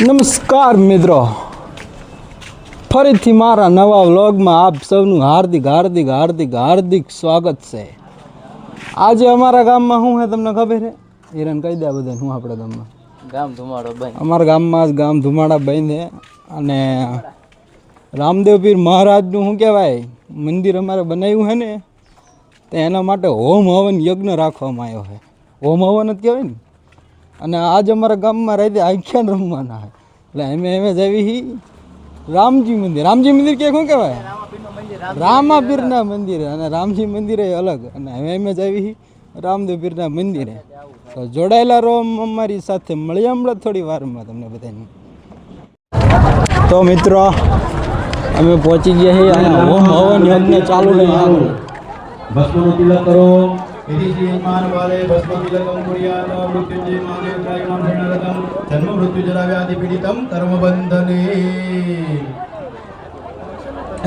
નમસ્કાર મિત્રો, ફરીથી મારા નવા વ્લોગમાં આપ સૌનું હાર્દિક હાર્દિક હાર્દિક હાર્દિક સ્વાગત છે। આજે અમારા ગામમાં શું છે તમને ખબર છે? હિરણ કહી દે બધાને શું આપણા ગામમાં ગામ ધુમાડો બંધ, અમારા ગામમાં ગામ ધુમાડા બંધ છે અને રામદેવ પીર મહારાજનું શું કહેવાય મંદિર અમારે બનાવ્યું છે ને, તો એના માટે હોમ હવન યજ્ઞ રાખવામાં આવ્યો છે। હોમ હવન જ કહેવાય ને। અને આજ અમારા ગામમાં રાતે આખ્યાન રમવાના એટલે અમે જવી રામજી મંદિર। રામજી મંદિર કે શું કહેવાય? રામાપીરના મંદિરે। અને રામજી મંદિરે અલગ, અને અમે જવી રામદેવ પીરના મંદિરે। તો જોડાયેલા રહો અમારી સાથે, મળીએ હમણાં થોડી વારમાં તમને બધાને। તો મિત્રો અમે પહોંચી ગયા છીએ અને હોમ હવન યજ્ઞ ચાલુ છે। ભસ્મનું તિલક કરો। मान वाले भस्म तिलकम कुर्यात् मृत्युंजय महादेव नाम शरणरतम जन्म मृत्यु जरा व्याधि पीड़ितम कर्म बंधने।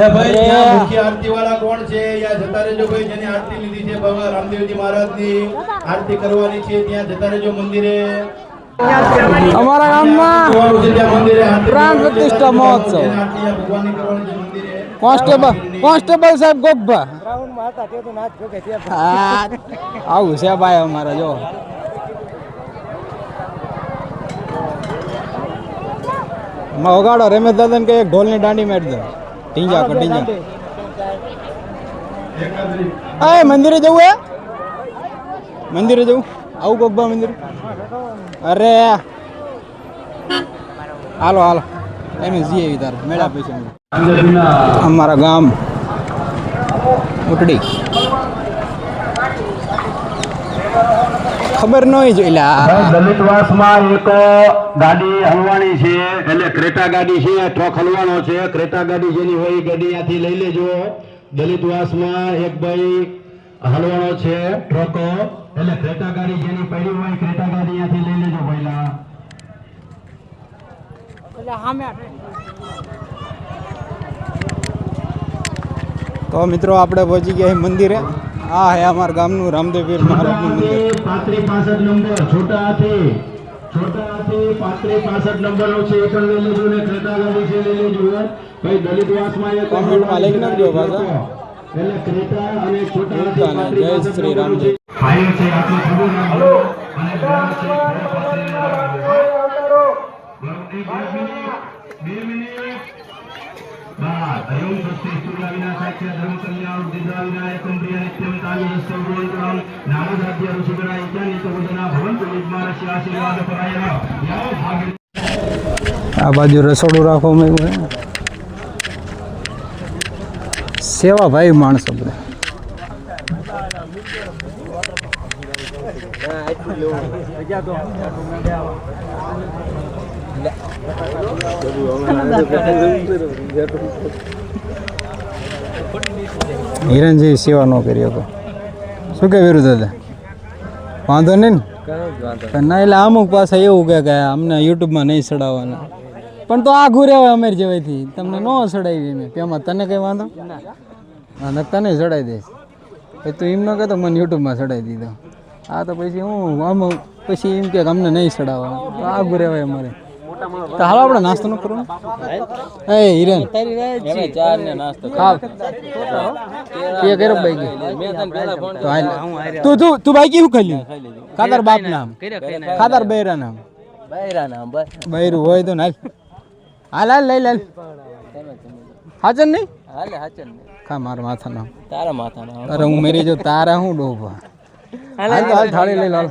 ए भाई यहाँ मुख्य आरती वाला कौन छे? या जता रेजो भाई जेने आरती लीधी छे भगवान रामदेवजी महाराज नी आरती करवानी छे ત્યાં જતા રહેજો મંદિરે। અમારા ગામમાં પ્રાણ પ્રતિષ્ઠા મહોત્સવ ભગવાનની કરવાની છે મંદિરે। કોન્સ્ટેબલ સાહેબ ગોગભા આવું છે ભાઈ અમારે। જો વગાડો રમેશ દાદા ને કે ઢોલની દાંડી મારી દો, ઢીંજા કઢીંજા। એ મંદિરે જવું હે? મંદિરે જવું? આવું ગોગભા મંદિર? અરે હાલો હાલો એમ જઈએ તારે મેળા પૈસા। અમારા ગામ ઉટડી ખબર ન હોય જોઈલા દલિતવાસમાં એક ગાડી હલવાની છે, એટલે ક્રેટા ગાડી છે, ટ્રક હલવાનો છે। ક્રેટા ગાડી જેની હોય ગાડી ત્યાંથી લઈ લેજો। દલિતવાસમાં એક ભાઈ હલવાનો છે ટ્રક, એટલે ક્રેટા ગાડી જેની પડી હોય ક્રેટા ગાડી ત્યાંથી લઈ લેજો પહેલા। તો મિત્રો આપણે પહોંચી ગયા મંદિરે। આ હે અમારા ગામનું રામદેવ પીર મહારાજનું મંદિર। 3565 નંબર છોટા હાથી 3565 નંબર નો છે, એક લઈ લેજો ને ક્રેટા ગાડી છે લઈ લેજો ભાઈ। દલિતવાસમાં એક કોમેન્ટમાં લખી નાખજો પાછા, એટલે ક્રેટા અને છોટા હાથી। જય શ્રી રામજી। ભાઈઓ છે આટલું ખબર ના બોલો અને બરાબર છે બે મિનિટ બાદ અયમ સસ્તી સુલા વિનાશાખ્ય ધર્મ કલ્યાણ દિદ્રા વિનાયકમ પ્રિય નિત્યમ કામી સર્વોંતરમ નામધાદ્ય ઋષિગણા ઇત્યાદિ તવદના ભવંતુ નિર્માણસ્ય આશીર્વાદ પરાયણ યાવ ભાગ્ય। આ બાજુ રસોડું રાખવામાં આવ્યું છે, સેવા ભાઈ માણસો બધા। હિરણજી સેવા ન કરી શકો શું કે વિરુદ્ધ હતા? વાંધો નહીં ને ના, એટલે અમુક પાસે એવું કે અમને યુટ્યુબમાં નહીં ચડાવવાના, પણ તો આઘું રહેવાય અમારી જેવાથી, તમને ન ચડાવી મેં પેમાં તને કંઈ વાંધો હા તને ચડાવી દઈશ તું એમ ન કહેતો મને યુટ્યુબમાં ચડાવી દીધો। આ તો પછી હું આમ પછી એમ કે અમને નહીં ચડાવવાના, તો આઘું રહેવાય અમારે। તો હાલો આપણે નાસ્તો ન કરો એ હિરેન ખાવ કે કર્યો બાઈકી તું બાઈકી શું ખાલી ખાતર બાપ નામ ખાતર બૈરા નામ બૈરું હોય તો હાલ હાલ હાલ લઈ લાલ હાચન નહીં ખા મારા માથા નામ તારા માથા નામ અરે હું મેરી જો તારા હું ડોભા હાલ તો હાલ થાળી લઈ લાલ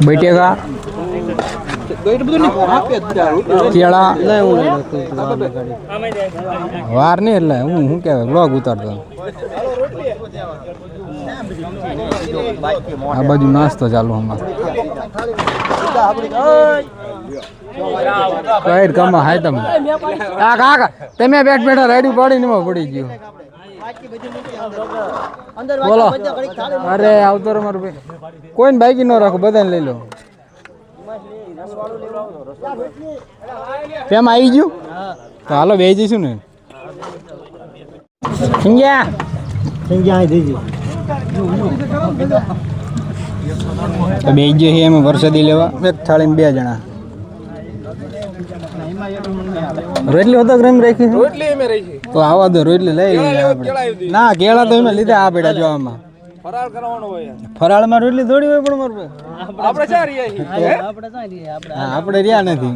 બેટેકા કેળા વાર નહીં એટલે હું શું કહેવાય બ્લોગ ઉતારતો। આ બાજુ નાસ્તો ચાલુ અમારે કઈ કમા હાય તમે તમે બેઠ બેઠા રાયડું પાડીને એમાં પડી ગયો બોલો। અરે આવતો રે મારું ભાઈ, કોઈને બાઈકી ન રાખો, બધાને લઈ લો। કેમ આવી ગયું? તો હાલો બે જઈશું ને। તો બે જે છે એમાં વરસાદી લેવા એક થાળીમાં 2 જણા. રોટલી હતો ગ્રેમ રાખી રોટલી એમે રાખી તો આવા દો રોટલી લઈ લઈએ આપણે. ના કેળા તો એમે લીધા આ બેડા જો આમાં ફરાળ કરવાનો હોય. ફરાળમાં રોટલી થોડી હોય પણ મારે આપણે ચા રહ્યા આપણે રહ્યા નથી.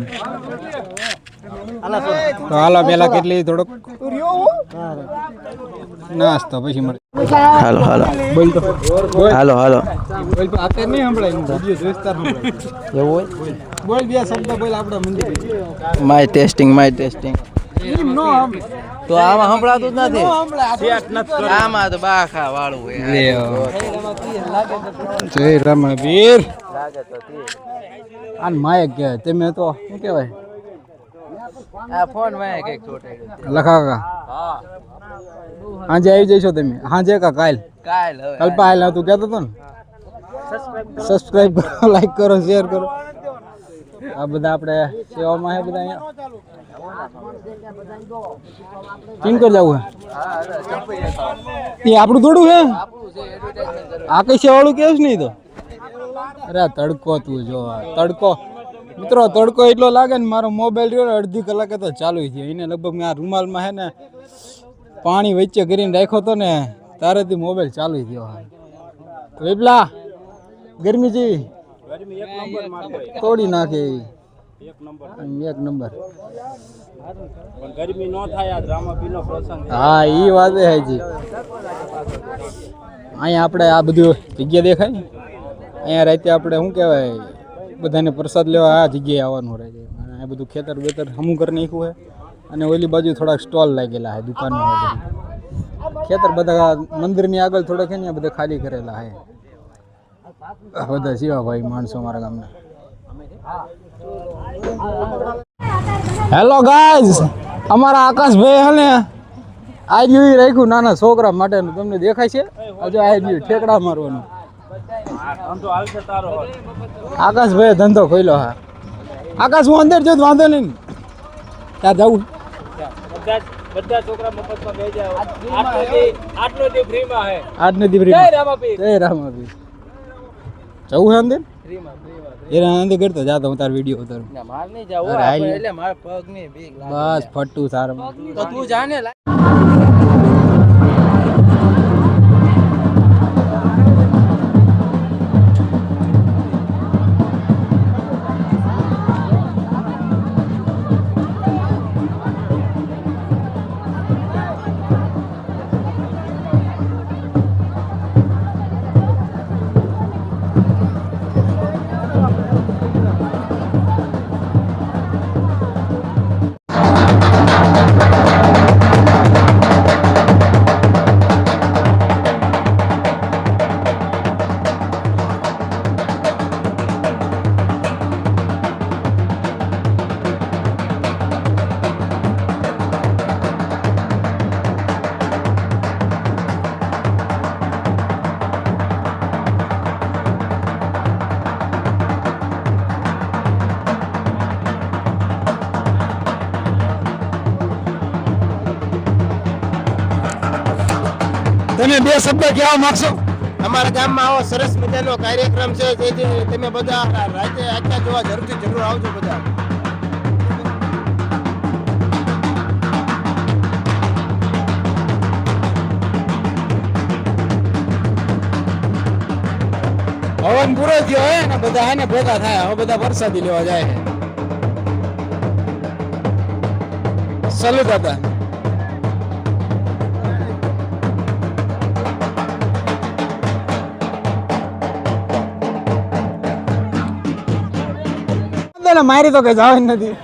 તો હાલો પેલા કેટલી થોડોક નાસ્તો પછી મળે. હાલો હાલો બોલ તો હાલો હાલો બોલ તો અત્યારે નહીં સંભળાય વિડિયો જોઈસ્તા સંભળાય એવું હોય બોલ બે શબ્દ બોલ આપણા મંદિર માય ટેસ્ટિંગ નો તો આમાં સંભળાતું જ નથી સેટ નથી આમાં તો બાખા વાળું હોય જય રમણવીર આન માયક કહેવાય તમે તો શું કહેવાય આ ફોન માં કઈક ચોટાઈ લખા હા હાજે આવી જઈશો તમે હાજે કા કાલ કાલ હવે કલ્પા આયલા તું કહેતો હતો ને સબસ્ક્રાઇબ કરો લાઈક કરો શેર કરો આ બધા આપણે સેવામાં હે બધા અહીંયા ચીન કર જાવું હે એ આપણું થોડું હે આ કઈ સેવાળું કેસ નહીં તો અરે તડકો તું જો તડકો મિત્રો તડકો એટલો લાગે ને મારો મોબાઈલ રહ્યો ને અડધી કલાકે તો ચાલુ થયો એને લગભગ મેં આ રૂમાલમાં હે ને પાણી વચ્ચે કરીને રાખ્યો હતો ને તારેથી મોબાઈલ ચાલુ થયો વિપલા ગરમી જેવી તોડી નાખે એવી એક નંબર ગરમી નો થાય હા એ વાત હે જી અહીંયા આપણે આ બધું જગ્યા દેખાય ને અહીંયા રાતે આપણે શું કહેવાય બધાને પ્રસાદ લેવા આ જગ્યાએ આવવાનું રહે છે આ બધું ખેતર બેતર હમું કરી નાખ્યું છે અને ઓલી બાજુ થોડાક સ્ટોલ લાગેલા છે દુકાનમાં ખેતર બધા મંદિરની આગળ થોડાક છે ને બધા ખાલી કરેલા છે બધા શિવાભાઈ માણસો મારા ગામના. હેલો ગાઈઝ અમારા આકાશભાઈ હે ને આઈડિયું રાખ્યું નાના છોકરા માટેનું તમને દેખાય છે હજુ આઈડિયું ઠેકડા મારવાનું આકાશભાઈ ધંધો ખોલ્યો હા આકાશ હું અંદર જો વાંધો નહીં ત્યાં જવું બધા છોકરા મફતમાં બેસી જાવ આટલો દી ફ્રીમાં હે આજનો દી ફ્રીમાં જય રામાપીર જવું હે અંદર ફ્રીમાં અંદર કરતો જાતો હું તાર વિડિયો ઉતારું ના માર નહીં જાવ એટલે માર પગ ની બીક લાગે બસ ફટ્ટુ સાર તો તું જાને તમે બે શબ્દ કહેવા માંગશો? અમારા ગામમાં આવો સરસ મજાનો કાર્યક્રમ છે જેથી તમે બધા રાતે આખા જોવા જરૂર આવજો બધા. હવન પૂરો થયો હે ને બધા હે ને ભેગા થાય હવે બધા વરસાદી લેવા જાય છે. સલુટ હતા મારી તો કઈ જવા નથી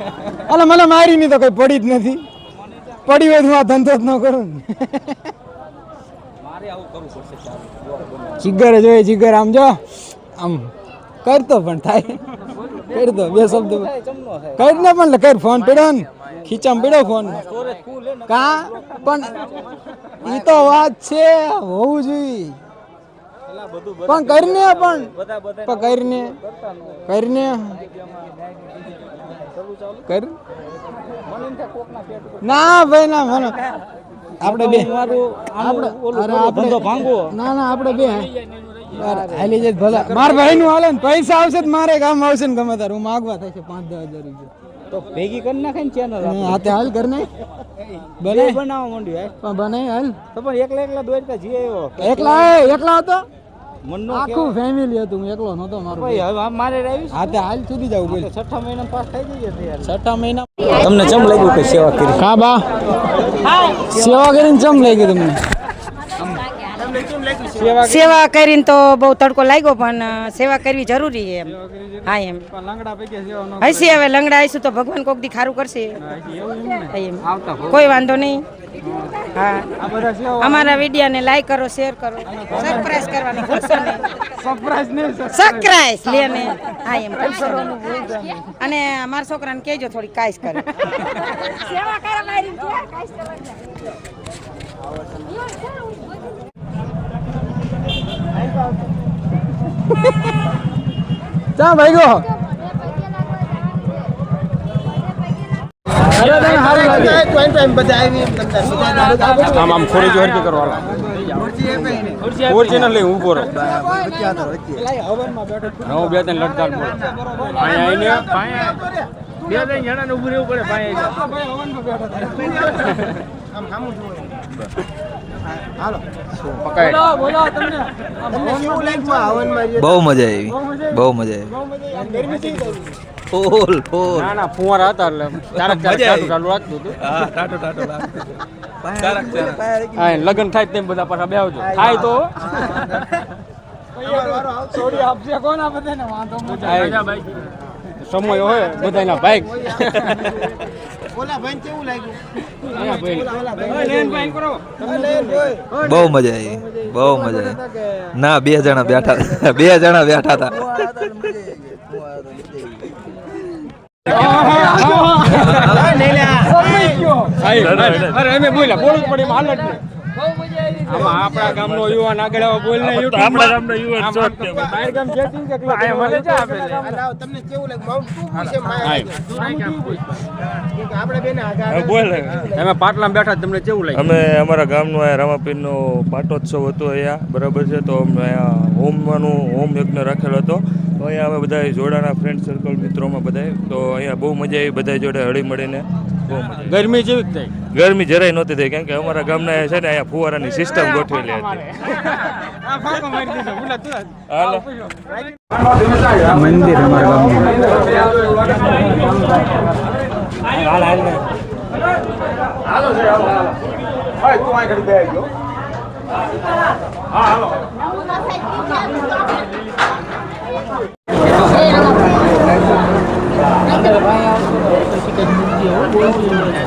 અલે મને મારી ની તો કઈ પડી જ નથી પડી હોય તો આ ધંધો જ ન કરું જીગર જોઈએ જીગર આમ જો આમ કરતો પણ થાય કરી દો બે શબ્દ કરીને પણ કર ફોન પડ્યો ને ખીચામ પડ્યો ફોન કા પણ ઈ તો વાત છે હોવું જોઈએ પણ કરીને પણ કરીને કરીને કર ના ભાઈ ના મને આપણે બે આપણે ભાંગવો ના ના આપણે બે હાલી જાય ભલા માર ભાઈ નું હાલે ને પૈસા આવશે તો મારે કામ આવશે ને ગમે તાર હું માગવા થશે 5-10 હજાર રૂપિયા તો ભેગી કરી નાખે ને ચેનલ હાથે હાલ કર ને બને બનાવવા માંડ્યું પણ બને હાલ તો પણ એકલા દોડતા જીએ એવો એકલા હતો મનનો આખું ફેમિલી હતું હું એકલો નતો મારો ભાઈ હવે મારે આવ્યું હાથે હાલ સુધી જવું બોલ છઠ્ઠા મહિના પાસ થઈ જઈએ તૈયાર 6ઠા મહિના તમને ચમ લાગ્યું કે સેવા કરી હા બા સેવા કરીને ચમ લઈ ગઈ તમને સેવા કરીને તો બહુ તડકો લાગ્યો પણ સેવા કરવી જરૂરી છે એમ હા એમ લંગડા પૈકી સેવા ન હશે હવે લંગડા આવીશું તો ભગવાન કોક દી ખારું કરશે એમ કોઈ વાંધો નહીં હા અમારા વિડીયોને લાઈક કરો શેર કરો સબસ્ક્રાઇબ કરવાની ભૂલશો નહીં સબસ્ક્રાઇબ લેને હા એમ અને મારા છોકરાને કહેજો થોડી કાઈસ કરે સેવા કરે મારી કાઈસ ચા ભાઈ ગો આમ થોડી જોર કે કરવાલા ઓરિજિનલ લઈ ઊભો રહો હું બે ત્રણ લડતાલ બોલ અહીંયા આવીને બે ત્રણ જણાને ઊભું રહેવું પડે ભાઈ બહુ મજા આવી બહુ મજા આવી ફૂલ ફૂલ ના ફુવારા હતા એટલે ચારક ચાલુ રાખતું હતું હા લગન થાય તેમ બધા પાછા બે આવજો થાય તો સમય હોય બધાના બાઈક બહુ મજા આવી બહુ મજા આવી ના 2 જણા બેઠા હતા અરે અમે બોલ્યા બોલવું જ પડે હાલ જ આમાં આપણા ગામનો યુવાન આગળ આવો બોલ ને આપણા ગામનો યુવાન બહાર ગામ ખેતી કે તમને કેવું લાગે માઉન્ટ આપણે બેને બોલ અમે પાટલામાં બેઠા તમને કેવું લાગે અમે અમારા ગામનો રામાપીરનો પાટોત્સવ હતો અહીંયા બરાબર છે તો અમે અહીંયા હોમ યજ્ઞ રાખેલો હતો તો અહીંયા અમે બધા જોડાના ફ્રેન્ડ સર્કલ મિત્રોમાં બધા તો અહીંયા બહુ મજા આવી બધા જોડે હળી મળીને બહુ મજા ગરમી જેવી જ થઈ ગરમી જરાય નહોતી થઈ કેમ કે અમારા ગામના છે ને અહીંયા ફુવારાની સિસ્ટમ ગોઠવેલી હતી મંદિર અમારા ગામનું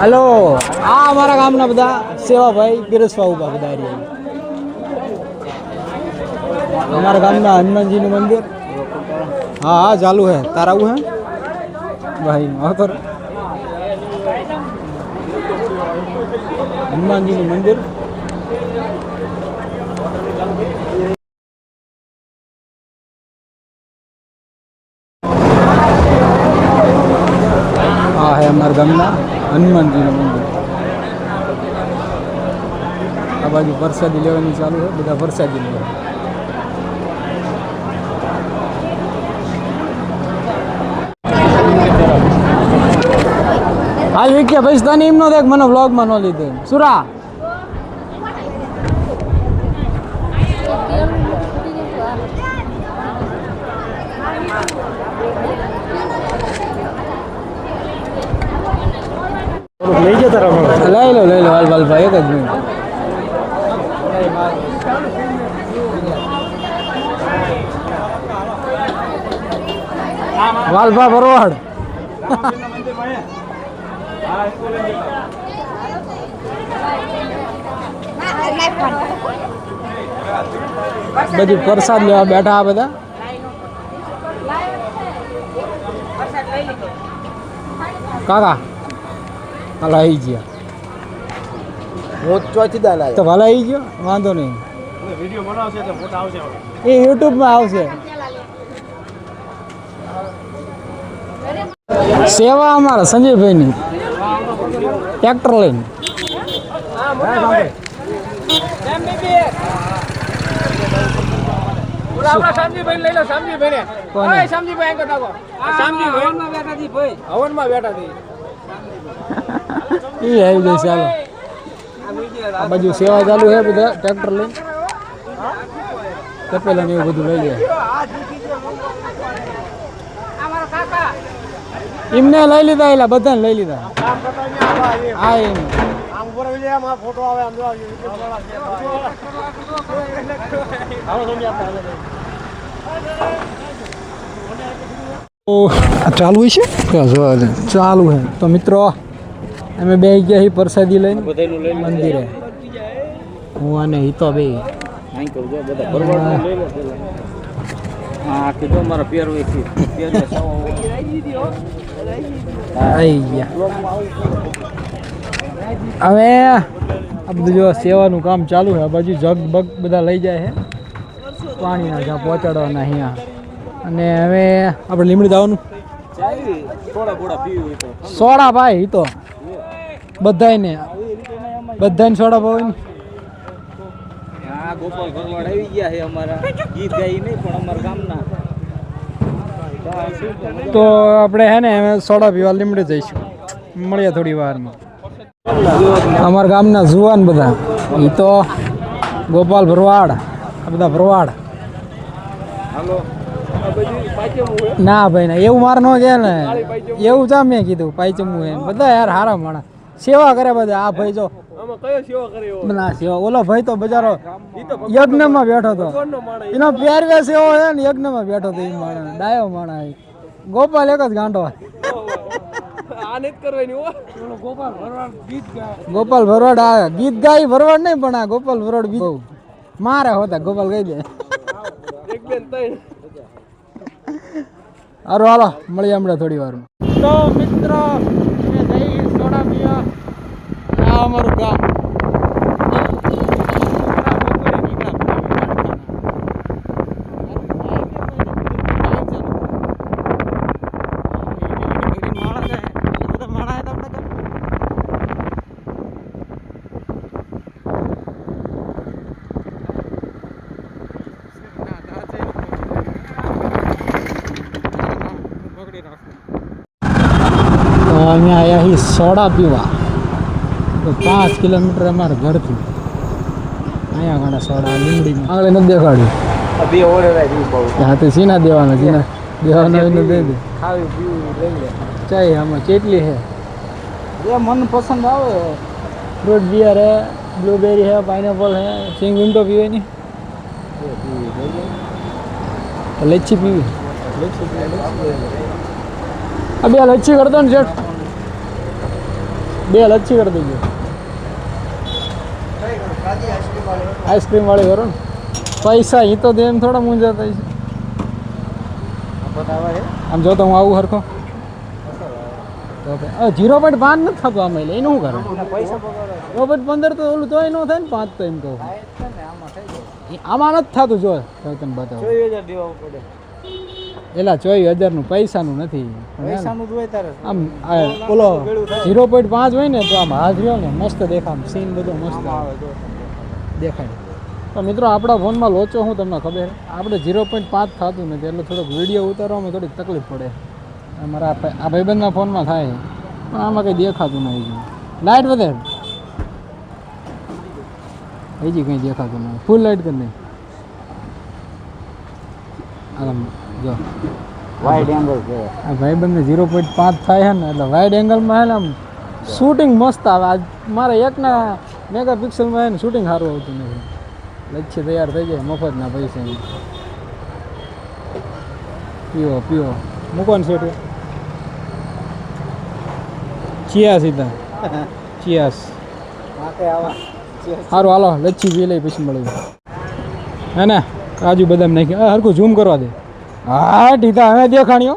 હલો આ અમારા ગામના બધા સેવાભાઈ પીરસવા ઉભા બધા અમારા ગામના હનુમાનજીનું મંદિર હા હા ચાલુ હે તારા આવું હે ભાઈ હા હનુમાનજીનું મંદિર હા હે અમારા ગામના હનુમાનજીનું મંદિર આ બાજુ પ્રસાદી લેવાની ચાલુ છે બધા પ્રસાદી લેવા હાલ વિક્યા ભાઈ તને એમ નો દેખ મને વ્લોગમાં ન લીધે સુરા લઈ લો હાલ ભાઈ એક જ મિનિટ વાલભા બરોડ બધી પ્રસાદ લેવા બેઠા આ બધા કાકા હાલ આવી ગયા હું ચોથી દાન આવ્યો તો ભલા આવી ગયો વાંધો નહીં વિડીયો બનાવશે તો ફોટા આવશે એ યુટ્યુબમાં આવશે સેવા અમારા સંજયભાઈની ટ્રેક્ટર લઈને આપણા શામજીભાઈ લઈ લો, શામજીભાઈ ને. ઓય શામજીભાઈ આગળ નાખો. આ શામજીભાઈ હવનમાં બેઠા હતી ભાઈ. હવનમાં બેઠા હતી. એ આવી જાય ચાલો. આ બાજુ સેવા ચાલુ છે, બધા ટ્રેક્ટર લઈને તપેલા ને એવું બધું લઈ જાય. એમને લઈ લીધા, એલા બધાને લઈ લીધા. હા એમ આમ ઉપર આવી જાય, આમ ફોટો આવે, આમ જો ચાલુ છે, ચાલુ છે. તો મિત્રો અમે બે ગયા પ્રસાદી લઈને મંદિરે. હું અને હિતો બે આવી ગયા. હવે આ બધું જો સેવાનું કામ ચાલુ છે. આ બાજુ જગ બગ બધા લઈ જાય છે પાણીના, જ્યાં પહોંચાડવાના અહીંયા. અને હવે આપણે લીમડી જવાનું સોડા ભાઈ તો બધાને સોડા ભાવે ને. ગોપાલ ભરવાડ આવી ગયા છે અમારા, ગીત ગાઈ નહીં પણ અમારા ગામના. તો આપણે હે ને સોડા પીવા લીમડે જઈશું. મળીએ થોડી વારમાં. અમારા ગામના જુવાન બધા, એ તો ગોપાલ ભરવાડ, આ બધા ભરવાડ. ના ભાઈ ના, એવું મારે ન કે ને, એવું જા મેં કીધું પાયચમું એમ. બધા યાર હારા માણસ, સેવા કરે બધા. આ ભાઈ જો ના સેવા, ઓલો ભાઈ તો બજારો યજ્ઞમાં બેઠો હતો, એનો પહેરવેશ એવો છે ને, યજ્ઞમાં બેઠો હતો. એ માણસ ડાયો માણસ. ગોપાલ એક જ ગાંડો. ગોપાલ ભરવાડ આ ગીત ગાય, ભરવાડ નહીં પણ આ ગોપાલ ભરવાડ બીજું મારે હોતા. ગોપાલ કહી દે. સારું હાલો, મળીએ હમણાં થોડી વાર. તો મિત્રો સોડા પીવા. આ અમારું ગામ. અહીંયા આવ્યા છીએ સોડા પીવા. તો 5 કિલોમીટર અમારા ઘરથી અહીંયા ઘણા સોડા લીમડીમાં આગળ નથી દેખાડ્યું. હા તો સીના દેવાના, સીના દેવાના દે દે. ચાય આમાં કેટલી છે જે મન પસંદ આવે. ફ્રૂટ બિયર હે, બ્લૂબેરી है, पाइनएप्पल है, सिंग विंडो पीवे नहीं, लच्छी पीवी. अभी लच्छी कर दो ना सेठ, 2 लच्छी कर दीजिए. आइसक्रीम वाले करो ना. पैसा ही तो दे थोड़ा मुझे जाता है. આમ જો તો હું આવું હરખો તો 0.5 નથી થતું આમાં. એટલે એનું શું કરે? 0.15 તો ઓલું તોય ન થાય ને, 5 તો એમ કહું. આમાં નથી થતું. જો તને બતાવો, એલા 24,000 પૈસાનું નથી. આમ ઓલો 0.5 હોય ને તો આમ હાથ રહ્યો ને મસ્ત દેખાય, સીન બધો મસ્ત દેખાય. તો મિત્રો આપણા ફોનમાં લોચો શું તમને ખબર? આપણે 0.5 થતું નથી, એટલે થોડોક વિડીયો ઉતારવામાં થોડીક તકલીફ પડે. અમારા આ ભાઈબંધના ફોનમાં થાય, પણ આમાં કંઈ દેખાતું નથી. લાઇટ વધે હજી કંઈ દેખાતું નથી. ફૂલ લાઇટ કરી નહીં. આમ જો વાઇડ એંગલ છે આ ભાઈબંધને 0.5 થાય છે ને, એટલે વાઇડ એંગલમાં છે ને આમ શૂટિંગ મસ્ત આવે. આજ મારે 1 મેગાપિક્સલમાં છે ને શૂટિંગ સારું આવતું નથી. લચ્છી તૈયાર થઈ જાય મફતના પૈસા. પીવો પીવો મૂકવાનું છે. ચિયા સીધા ચિયાસ સારું હાલો લચ્છી પી લઈ પછી મળી હે ને. કાજુ બદામ નાખી હરખું ઝૂમ કરવા દે. હા ટીતા હવે દેખાણીઓ.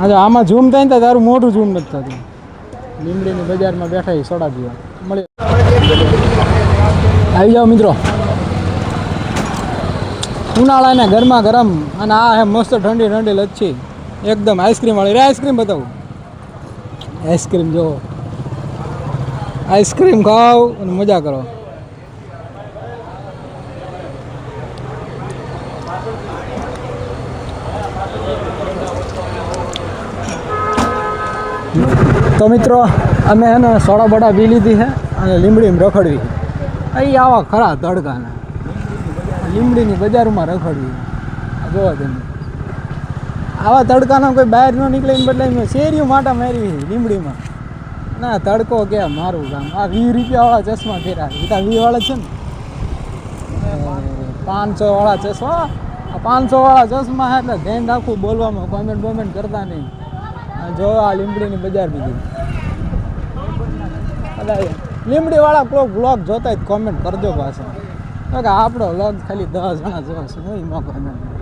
આજે આમાં ઝૂમ થાય ને તારું મોટું ઝૂમ નથી થતું. લીમડીની બજારમાં બેઠા સોડા પીવા મળે. આવી જાઓ મિત્રો, ઉનાળાના ગરમા ગરમ. અને આ હે મસ્ત ઠંડી ઠંડી લચ્છી એકદમ આઈસ્ક્રીમ વાળી. રે આઈસ્ક્રીમ બતાવું. આઈસ્ક્રીમ જો, આઈસ્ક્રીમ ખાઓ અને મજા કરો. તો મિત્રો અમે એને સોડા બડા પી લીધી છે અને લીમડીમાં રખડવી અહીં આવા ખરા તડકાના લીમડીની બજારમાં રખડવી જોવા તમે આવા તડકાના કોઈ બહાર ન નીકળે ને બદલે શેરીઓ માટા મારી લીમડીમાં ના તડકો કે મારું કામ આ 20 રૂપિયાવાળા ચશ્મા ફેરા બધા 20 વાળા છે ને 500 વાળા ચશ્મા 500 વાળા ચશ્મા એટલે ધ્યાન રાખવું બોલવામાં કોમેન્ટ કરતા નહીં જો આ લીમડીની બજાર બીજી લીમડી વાળા કોઈ વ્લોગ જોતા જ કોમેન્ટ કરજો પાછા કે આપણો વ્લોગ ખાલી 10 જણા જોશે નહીં મોકો નહીં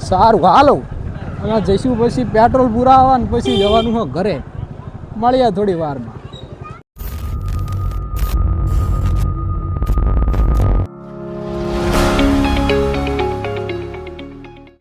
સારું હાલો અહીંયા જઈશું પછી પેટ્રોલ પૂરા આવવાનું પછી જવાનું હોય ઘરે મળ્યા થોડી વારમાં